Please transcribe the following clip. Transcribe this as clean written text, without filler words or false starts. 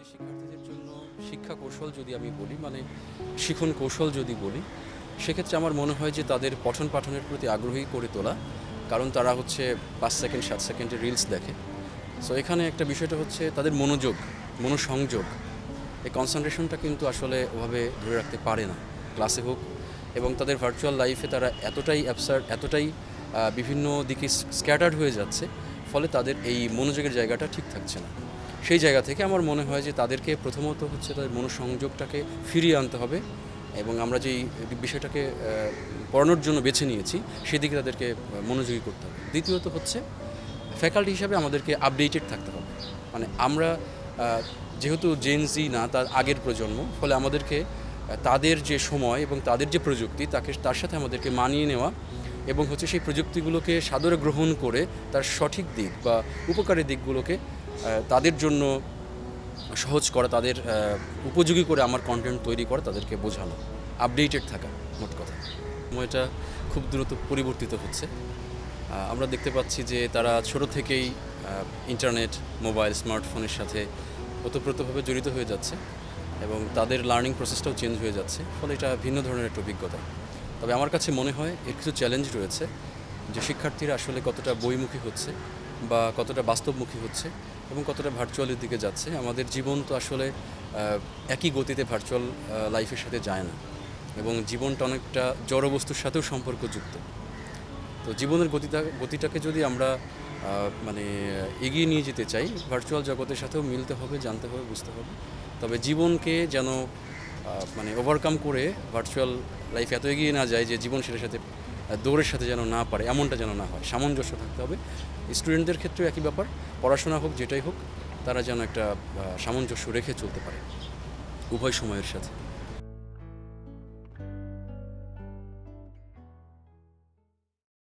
শিক্ষার্থীদের জন্য শিক্ষা কৌশল যদি আমি বলি শিখন কৌশল যদি বলি সেক্ষেত্রে আমার মনে হয় যে তাদের পঠন পাঠনের প্রতি আগ্রহী করে তোলা। কারণ তারা হচ্ছে 5 সেকেন্ড 7 সেকেন্ডের রিলস দেখে। সো এখানে একটা বিষয়টা হচ্ছে তাদের মনোসংযোগ, এই কনসেন্ট্রেশনটা কিন্তু আসলে ওভাবে ধরে রাখতে পারে না ক্লাসে হোক, এবং তাদের ভার্চুয়াল লাইফে তারা এতটাই বিভিন্ন দিকে স্ক্যাটার্ড হয়ে যাচ্ছে, ফলে তাদের এই মনোযোগের জায়গাটা ঠিক থাকছে না। সেই জায়গা থেকে আমার মনে হয় যে তাদেরকে প্রথমত হচ্ছে তাদের মনোসংযোগটাকে ফিরিয়ে আনতে হবে, এবং আমরা যেই বিষয়টাকে পড়ানোর জন্য বেছে নিয়েছি সেদিকে তাদেরকে মনোযোগী করতে হবে। দ্বিতীয়ত হচ্ছে ফ্যাকাল্টি হিসাবে আমাদেরকে আপডেটেড থাকতে হবে। আমরা যেহেতু জেনজি না, তার আগের প্রজন্ম, ফলে আমাদেরকে তাদের যে সময় এবং তাদের যে প্রযুক্তি তার সাথে আমাদেরকে মানিয়ে নেওয়া এবং হচ্ছে সেই প্রযুক্তিগুলোকে সাদরে গ্রহণ করে তার সঠিক দিক বা উপকারী দিকগুলোকে তাদের জন্য সহজ করা, তাদের উপযোগী করে আমার কন্টেন্ট তৈরি করা, তাদেরকে বোঝানো, আপডেটেড থাকা, মোট কথা। সময়টা খুব দ্রুত পরিবর্তিত হচ্ছে। আমরা দেখতে পাচ্ছি যে তারা ছোট থেকেই ইন্টারনেট, মোবাইল, স্মার্টফোনের সাথে ওতপ্রোতভাবে জড়িত হয়ে যাচ্ছে এবং তাদের লার্নিং প্রসেসটাও চেঞ্জ হয়ে যাচ্ছে, ফলে এটা ভিন্ন ধরনের একটা অভিজ্ঞতা। তবে আমার কাছে মনে হয় এর কিছু চ্যালেঞ্জ রয়েছে, যে শিক্ষার্থীরা আসলে কতটা বইমুখী হচ্ছে বা কতটা বাস্তবমুখী হচ্ছে এবং কতটা ভার্চুয়ালের দিকে যাচ্ছে। আমাদের জীবন তো আসলে একই গতিতে ভার্চুয়াল লাইফের সাথে যায় না, এবং জীবনটা অনেকটা জড়বস্তুর সাথেও সম্পর্কযুক্ত। তো জীবনের গতিটাকে যদি আমরা এগিয়ে নিয়ে যেতে চাই, ভার্চুয়াল জগতের সাথেও মিলতে হবে, জানতে হবে, বুঝতে হবে। তবে জীবনকে যেন ওভারকাম করে ভার্চুয়াল লাইফ এত এগিয়ে না যায় যে জীবন সেটার সাথে দৌড়ের সাথে যেন না পারে, এমনটা যেন না হয়। সামঞ্জস্য থাকতে হবে। স্টুডেন্টদের ক্ষেত্রেও একই ব্যাপার, পড়াশোনা হোক যেটাই হোক, তারা যেন একটা সামঞ্জস্য রেখে চলতে পারে উভয় সময়ের সাথে।